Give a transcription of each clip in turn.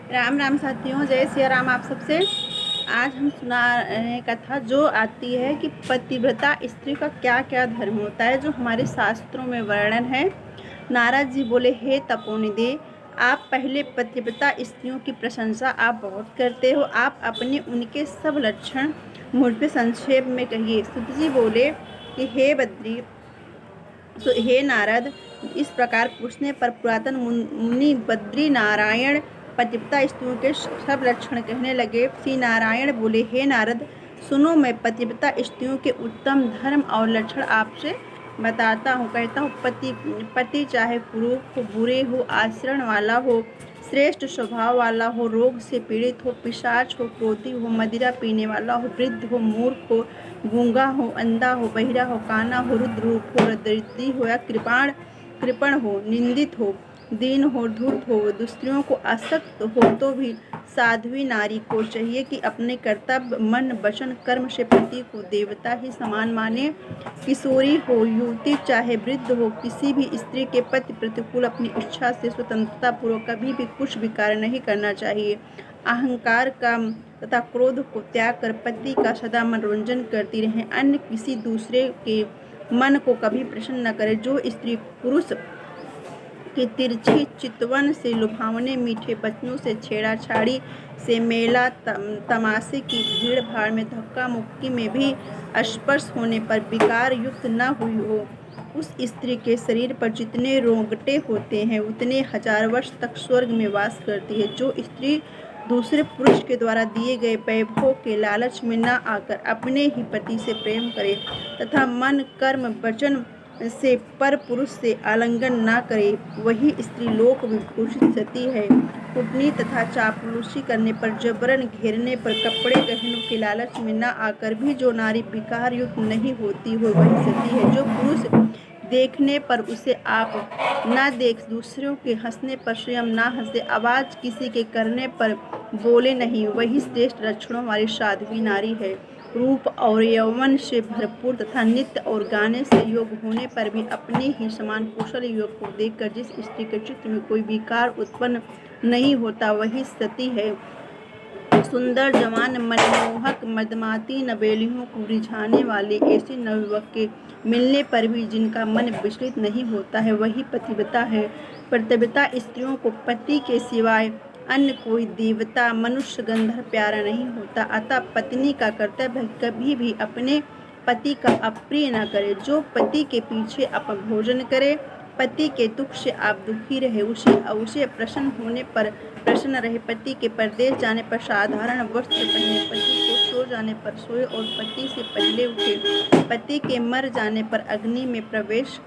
राम राम साथियों, जय सिया राम आप सबसे। आज हम सुना रहे हैं कथा जो आती है कि पतिव्रता स्त्री का क्या क्या धर्म होता है, जो हमारे शास्त्रों में वर्णन है। नारद जी बोले, हे तपोनिधि, आप पहले पतिव्रता स्त्रियों की प्रशंसा आप बहुत करते हो। आप अपने उनके सब लक्षण मुझ पे संक्षेप में कहिए। सुत जी बोले कि हे नारद, इस प्रकार पूछने पर पुरातन मुनि बद्री नारायण पतिव्रता स्त्रियों के सब लक्षण कहने लगे। श्री नारायण बोले, हे नारद, सुनो, मैं पतिव्रता स्त्रियों के उत्तम धर्म और लक्षण आपसे बताता हूँ। कहता हूँ, पति चाहे कुरूप हो, बुरे हो, आचरण वाला हो, श्रेष्ठ स्वभाव वाला हो, रोग से पीड़ित हो, पिशाच हो, क्रोधी हो, मदिरा पीने वाला हो, वृद्ध हो, मूर्ख हो, गूंगा हो, अंधा हो, बहिरा हो, काना हो, रुद्र रूप हो, दरिद्री हो या कृपण हो, निंदित हो, दीन हो, धूर्त हो, दूसरों को आसक्त हो, तो भी साध्वी नारी को चाहिए कि अपने कर्तव्य मन वचन कर्म से पति को देवता ही समान माने। किशोरी हो, युवती चाहे वृद्ध हो, किसी भी स्त्री के पति प्रतिकूल अपनी इच्छा से स्वतंत्रता पूर्वक कभी भी कुछ भी कार्य नहीं करना चाहिए। अहंकार काम तथा क्रोध को त्याग कर पति का सदा मनोरंजन करती रहे। अन्य किसी दूसरे के मन को कभी प्रसन्न न करे। जो स्त्री पुरुष की तिरछी चितवन से, लुभावने मीठे बचनों से, छेड़ाछाड़ी से, मेला तमाशे की भीड़ भाड़ में, धक्का मुक्की में भी स्पर्श होने पर विकार युक्त न हुई हो, उस स्त्री के शरीर पर जितने रोंगटे होते हैं उतने 1000 वर्ष तक स्वर्ग में वास करती है। जो स्त्री दूसरे पुरुष के द्वारा दिए गए वैभव के लालच में न आकर अपने ही पति से प्रेम करे तथा मन कर्म वचन से पर पुरुष से आलिंगन न करे, वही स्त्री लोक विभूषित सती है। कुटनी तथा चापलूसी करने पर, जबरन घेरने पर, कपड़े गहनों के लालच में न आकर भी जो नारी विकार युक्त नहीं होती हो, वही सती है। जो पुरुष देखने पर उसे आप न देख, दूसरों के हंसने पर स्वयं न हंसे, आवाज किसी के करने पर बोले नहीं, वही श्रेष्ठ लक्षणों वाली साध्वी नारी है। रूप और यौवन से भरपूर तथा नृत्य और गाने से योग होने पर भी अपने ही समान कुशल युवक को देखकर जिस स्त्री के चित्त में कोई विकार उत्पन्न नहीं होता, वही सती है। सुंदर जवान मनमोहक मदमाती नवेलियों को रिझाने वाले ऐसे नवयुवक के मिलने पर भी जिनका मन विचलित नहीं होता है, वही पतिव्रता है। पतिव्रता स्त्रियों को पति के सिवाय अन्य कोई देवता मनुष्य गंधर्व प्यारा नहीं होता। अतः पत्नी का कर्तव्य कभी भी अपने पति का अप्रिय न करे। जो पति के पीछे अपभोजन करे, पति के दुख से आप दुखी रहे, उसे प्रसन्न होने पर प्रसन्न रहे, पति के परदेश जाने पर साधारण वस्त्र पहने, पति को सो जाने पर सोए और पति से पहले उठे, पति के मर जाने पर अग्नि में प्रवेश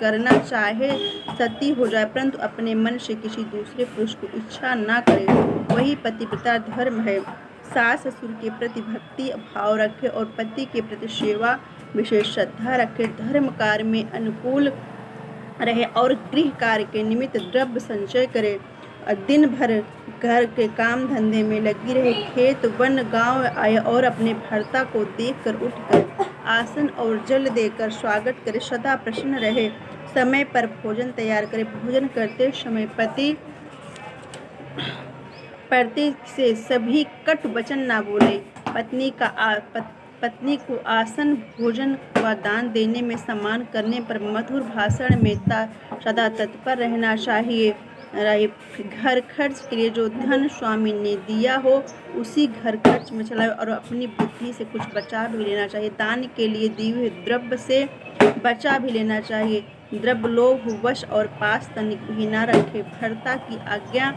करना चाहे सती हो जाए, परंतु अपने मन से किसी दूसरे पुरुष को इच्छा न करे, वही पतिव्रता धर्म है। सास ससुर के प्रति भक्ति भाव रखे और पति के प्रति सेवा विशेष श्रद्धा रखे, धर्म कार्य में अनुकूल रहे और गृह कार्य के निमित्त द्रव्य संचय करे, दिन भर घर के काम धंधे में लगी रहे, खेत वन गांव आए और अपने भर्ता को देखकर उठकर आसन और जल देकर स्वागत करे, सदा प्रसन्न रहे, समय पर भोजन तैयार करे, भोजन करते समय पति से सभी कट वचन न बोले, पत्नी को आसन भोजन व दान देने में सम्मान करने पर मधुर भाषण में सदा तत्पर रहना चाहिए। घर खर्च के लिए जो धन स्वामी ने दिया हो उसी घर खर्च में चलाए और अपनी बुद्धि से कुछ बचा भी लेना चाहिए। दान के लिए दिए हुए द्रव्य से बचा भी लेना चाहिए। द्रव्य लोभ वश और पास तनिक भी न रखे। भर्ता की आज्ञा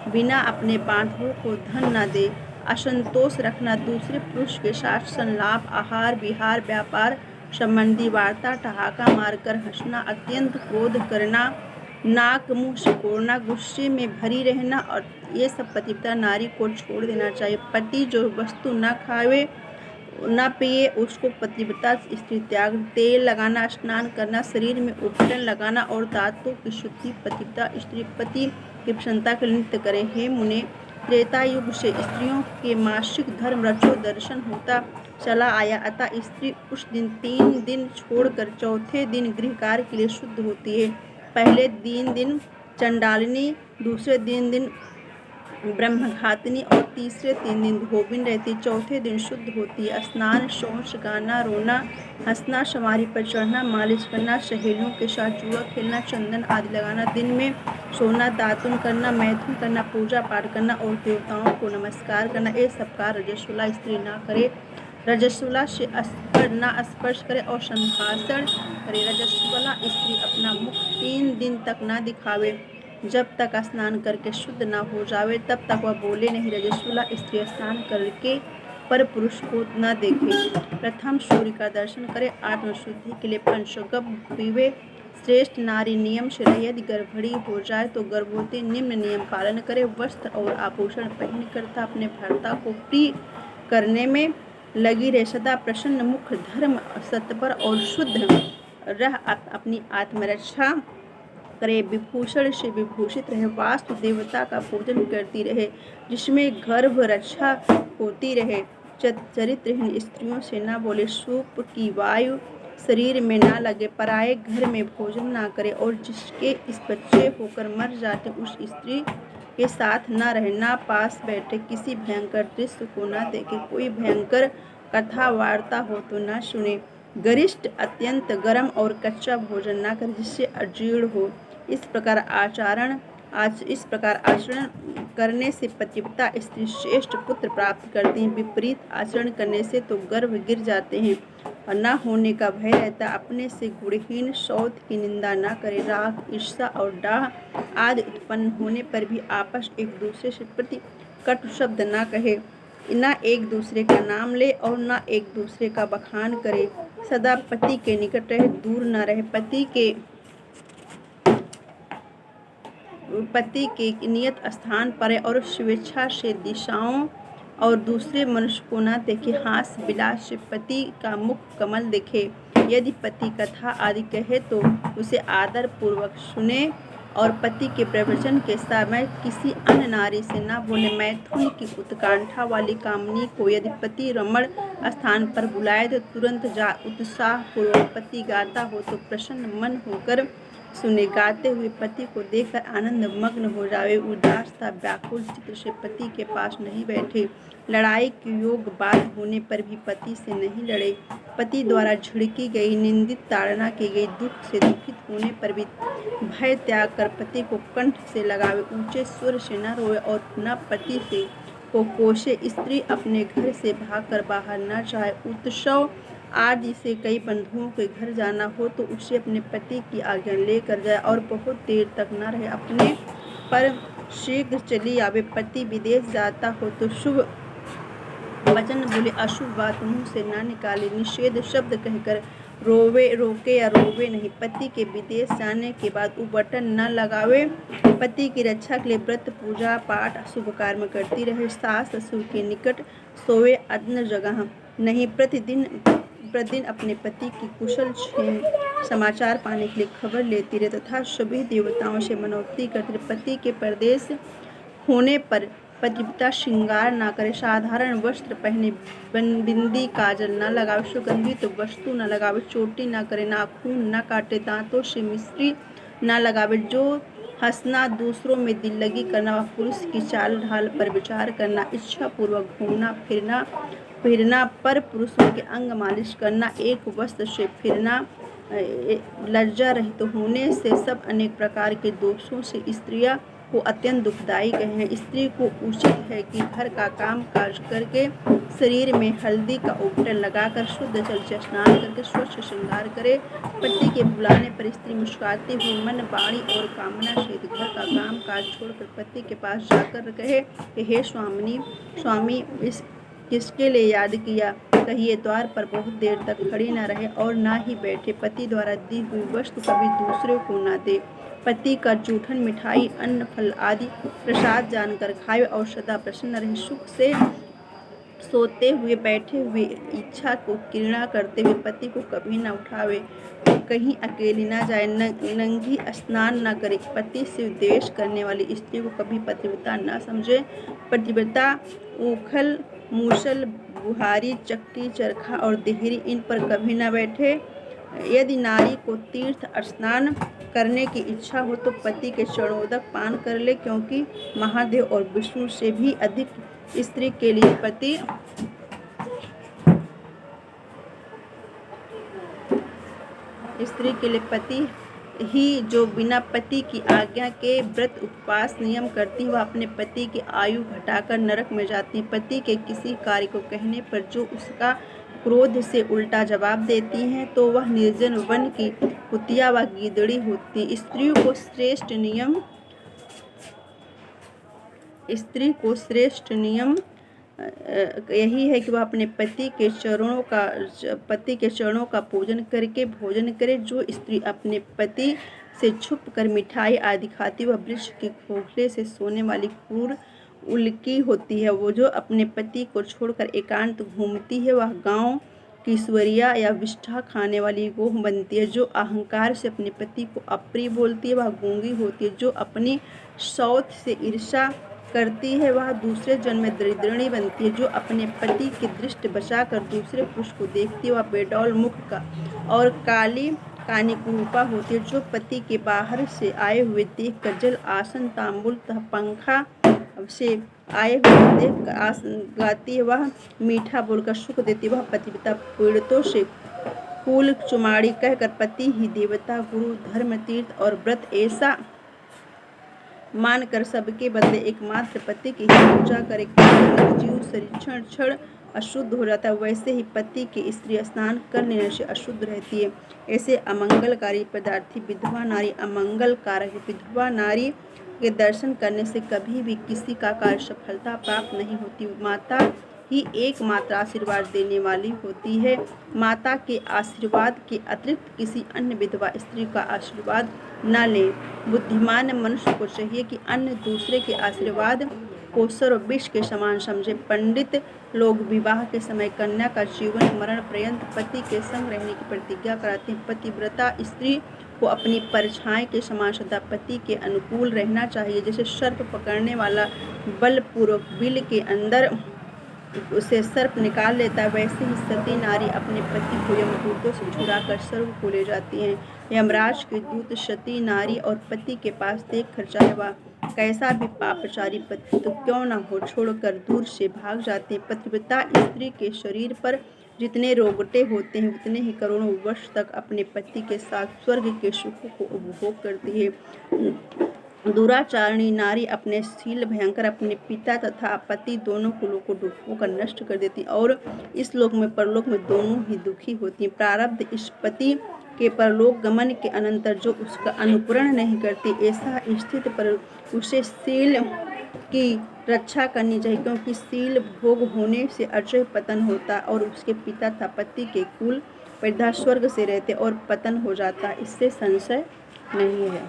बिना अपने बांधवों को धन न दे। असंतोष रखना, दूसरे पुरुष के साथ संलाप, आहार विहार, व्यापार संबंधी वार्ता, ठहाका मारकर हंसना, अत्यंत क्रोध करना, नाक मुंह सिकोड़ना, गुस्से में भरी रहना और ये सब पतिव्रता नारी को छोड़ देना चाहिए। पति जो वस्तु न खावे न पिए उसको पतिव्रता स्त्री त्याग। तेल लगाना, स्नान करना, शरीर में उपटन लगाना और दांतों की शुद्धि पतिव्रता स्त्री पति की प्रसन्नता के लिए नित्य करे। हे मुने, त्रेता युग से स्त्रियों के मासिक धर्म रचो दर्शन होता चला आया, अतः स्त्री उस दिन 3 दिन छोड़कर चौथे दिन गृह कार्य के लिए शुद्ध होती है। पहले दिन चंडालिनी, दूसरे दिन ब्रह्मघातिनी और तीसरे 3 दिन धोबिन रहती, चौथे दिन शुद्ध होती। स्नान, शौच, गाना, रोना, हंसना, सवारी पर चढ़ना, मालिश करना, सहेलियों के साथ जुआ खेलना, चंदन आदि लगाना, दिन में सोना, दातुन करना, मैथुन करना, पूजा पाठ करना और देवताओं को नमस्कार करना, ये सब कार्य रजस्वला स्त्री ना करे। रजस्वला से ना स्पर्श करे और संभाषण करे। रजस्वला स्त्री अपना मुख 3 दिन तक ना दिखावे। जब तक स्नान करके शुद्ध ना हो जावे तब तक वह बोले नहीं। रजस्वला स्त्री स्नान करके पर पुरुष को न देखे। प्रथम सूर्य का दर्शन करे। आत्मशुद्धि के लिए पंचगव्य पीवे। श्रेष्ठ नारी नियम से रहे। यदि गर्भणी हो जाए तो गर्भवती निम्न नियम पालन करे। वस्त्र और आभूषण पहनकर तथा अपने भर्ता को प्रिय करने में लगी रहे। सदा प्रसन्न मुख, धर्म सत्पर और शुद्ध रह अपनी आत्मरक्षा करे। विभूषण से विभूषित रहे। वास्तु देवता का पूजन करती रहे जिसमें गर्भ रक्षा होती रहे। चरित्रहीन स्त्रियों से न बोले। सूप की वायु शरीर में ना लगे। पराये घर में भोजन ना करे और जिसके इस बच्चे होकर मर जाते उस स्त्री के साथ ना रहे। ना पास बैठे। किसी भयंकर दृश्य को ना देखे। कोई भयंकर कथा वार्ता हो तो ना सुने। गरिष्ठ अत्यंत गर्म और कच्चा भोजन ना करे जिससे अजीर्ण हो। इस प्रकार आचरण करने से पतिव्रता स्त्री श्रेष्ठ पुत्र प्राप्त करती हैं। विपरीत आचरण करने से तो गर्भ गिर जाते हैं और न होने का भय रहता। अपने से गुणहीन सौत की निंदा न करे। राग, ईर्ष्या और डाह आदि उत्पन्न होने पर भी आपस एक दूसरे से प्रति कटु शब्द न कहे। न एक दूसरे का नाम ले और न एक दूसरे का बखान करे। सदा पति के निकट रहे, दूर न रहे। पति के नियत स्थान पर और स्वेच्छा से दिशाओं और दूसरे मनुष्य को न देखे। हास्य विलास से पति का मुख कमल देखे। यदि पति कथा आदि कहे तो उसे आदर पूर्वक सुने और पति के प्रवचन के समय किसी अन्य नारी से न बोले। मैथुन की उत्कंठा वाली कामनी को यदि पति रमण स्थान पर बुलाए तो तुरंत जा उत्साह पूर्वक पति गाता हो तो प्रसन्न मन होकर सुने। गाते हुए पति को देखकर आनंद मग्न हो जावे। उदास तथा व्याकुल चित्त से पति के पास नहीं बैठे। लड़ाई की योग बात होने पर भी पति से नहीं लड़े। पति द्वारा झिड़की गई, निंदित, ताड़ना की गई, दुख से दुखित होने पर भी भय त्याग कर पति को कंठ से लगावे। ऊंचे स्वर से न रोए और न पति से को कोसे। स्त्री अपने घर से भागकर बाहर न जाए। उत्सव आदि से कई बंधुओं के घर जाना हो तो उसे अपने पति की आज्ञा लेकर जाए और बहुत देर तक न रहे। अपने पर शीघ्र चली आवे। पति विदेश जाता हो तो शुभ वचन बोले, अशुभ बात मुंह से न निकाले। निषेध शब्द कहकर रोके या रोवे नहीं। पति के विदेश जाने के बाद उबटन न लगावे। पति की रक्षा के लिए व्रत, पूजा पाठ, शुभ कर्म करती रहे। सास ससुर के निकट सोवे, अन्य जगह नहीं। प्रतिदिन अपने पति की कुशल समाचार पाने के लिए खबर लेती रहे तथा सभी देवताओं से मनोक्ति करती रहे। पति के परदेश होने पर पतिव्रता श्रृंगार न करे। साधारण वस्त्र पहने, बिंदी काजल न लगावे, सुगंधित वस्तु न लगावे, चोटी न करे, नाखून न काटे, दांतों से मिश्री न लगावे। जो हंसना, दूसरों में दिल लगी करना, पुरुष की चाल ढाल पर विचार करना, इच्छा पूर्वक घूमना फिरना, पर पुरुषों के अंग मालिश करना, एक वस्त्र से फिरना, लज्जा रहित होने से सब अनेक प्रकार के दोषों से स्त्रियां को अत्यंत दुखदायी हैं। स्त्री को उचित है कि घर का काम काज करके शरीर में हल्दी का उपटन लगाकर शुद्ध जल से स्नान करके स्वच्छ श्रृंगार करे। पति के बुलाने पर स्त्री मुस्कुराती हुई मन, वाणी और कामना सहित घर का काम काज छोड़कर पति के पास जाकर कहे, हे स्वामी किसके लिए याद किया? कहिए। द्वार पर बहुत देर तक खड़ी न रहे और ना ही बैठे। पति द्वारा दी हुई वस्तु कभी दूसरे को न दे। पति का जूठन, मिठाई, अन्न, फल आदि प्रसाद जानकर खाए और सदा प्रसन्न रहे। सुख से सोते हुए, बैठे हुए, इच्छा को घृणा करते हुए पति को कभी न उठावे। कहीं अकेली न जाए, नंगी स्नान न करे। पति से द्वेष करने वाली स्त्री को कभी पतिव्रता न समझे। पतिव्रता ऊखल, मूसल, बुहारी, चक्की, चरखा और देहरी इन पर कभी न बैठे यदि नारी को तीर्थ स्नान करने की इच्छा हो तो पति के चरणोदक पान कर ले, क्योंकि महादेव और विष्णु से भी अधिक स्त्री के लिए पति ही जो बिना पति की आज्ञा के व्रत उपवास नियम करती है, वह अपने पति की आयु घटाकर नरक में जाती है। पति के किसी कार्य को कहने पर जो उसका क्रोध से उल्टा जवाब देती हैं, तो वह निर्जन वन की कुतिया व गीदड़ी होती है। स्त्री को श्रेष्ठ नियम यही है कि वह अपने पति के चरणों का पूजन करके भोजन करे। जो स्त्री अपने पति से छुप कर मिठाई आदि खाती, वह वृक्ष के खोखले से सोने वाली क्रूर उल्की होती है। वो जो अपने पति को छोड़कर एकांत घूमती है, वह गांव की सुअरिया या विष्ठा खाने वाली गोह बनती है। जो अहंकार से अपने पति को अप्रिय बोलती है, वह गूंगी होती है। जो अपनी सौत से ईर्ष्या करती है, वह दूसरे जन्म में दरिद्रणी बनती है। जो अपने पति की दृष्टि बचाकर दूसरे पुरुष को देखती है, वह बेडौल मुख का और काली कानिकुरूपा होती है। जो पति के बाहर से आए हुए देखकर जल आसन तांबूल तथा पंखा से आए हुए देखकर आसन गाती है, वह मीठा बोलकर सुख देती है। वह पतिव्रता पीड़ितों से फूल चुमाड़ी कहकर पति ही देवता, गुरु, धर्म, तीर्थ और व्रत ऐसा मानकर सबके बदले एकमात्र पति की ही पूजा करे। जीव शरीर क्षण अशुद्ध हो जाता है, वैसे ही पति की स्त्री स्नान कर लेने से अशुद्ध रहती है। ऐसे अमंगलकारी पदार्थी विधवा नारी अमंगल कारक। विधवा नारी के दर्शन करने से कभी भी किसी का कार्य सफलता प्राप्त नहीं होती। माता ही एकमात्र आशीर्वाद देने वाली होती है। माता के आशीर्वाद के अतिरिक्त किसी अन्य विधवा स्त्री का आशीर्वाद न लें। बुद्धिमान मनुष्य को चाहिए कि अन्य दूसरे के आशीर्वाद को सर्व विष के समान समझे। पंडित लोग विवाह के समय कन्या का जीवन मरण पर्यंत पति के संग रहने की प्रतिज्ञा कराते हैं। पतिव्रता स्त्री को अपनी परछाई के समान सदा पति के अनुकूल रहना चाहिए। जैसे सर्प पकड़ने वाला बलपूर्वक बिल के अंदर उसे सर्प निकाल लेता है, वैसे ही सती नारी अपने पति को यमदूतों से छुड़ाकर स्वर्ग को ले जाती हैं। यमराज के दूत सती नारी और पति के पास देखकर चाहे वह कैसा भी पापचारी पति तो क्यों न हो, छोड़कर दूर से भाग जाते हैं। पतिव्रता स्त्री के शरीर पर जितने रोगटे होते हैं, उतने ही करोड़ों वर्ष तक अपने पति के साथ स्वर्ग के सुखों को उपभोग करती है। दुराचारणी नारी अपने शील भयंकर अपने पिता तथा पति दोनों कुलों को डुबोकर नष्ट कर देती और इस लोक में परलोक में दोनों ही दुखी होती। प्रारब्ध इस पति के परलोक गमन के अनंतर जो उसका अनुकरण नहीं करती, ऐसा स्थिति पर उसे शील की रक्षा करनी चाहिए, क्योंकि शील भोग होने से अजय पतन होता और उसके पिता तथा पति के कुल वृद्धा स्वर्ग से रहते और पतन हो जाता, इससे संशय नहीं है।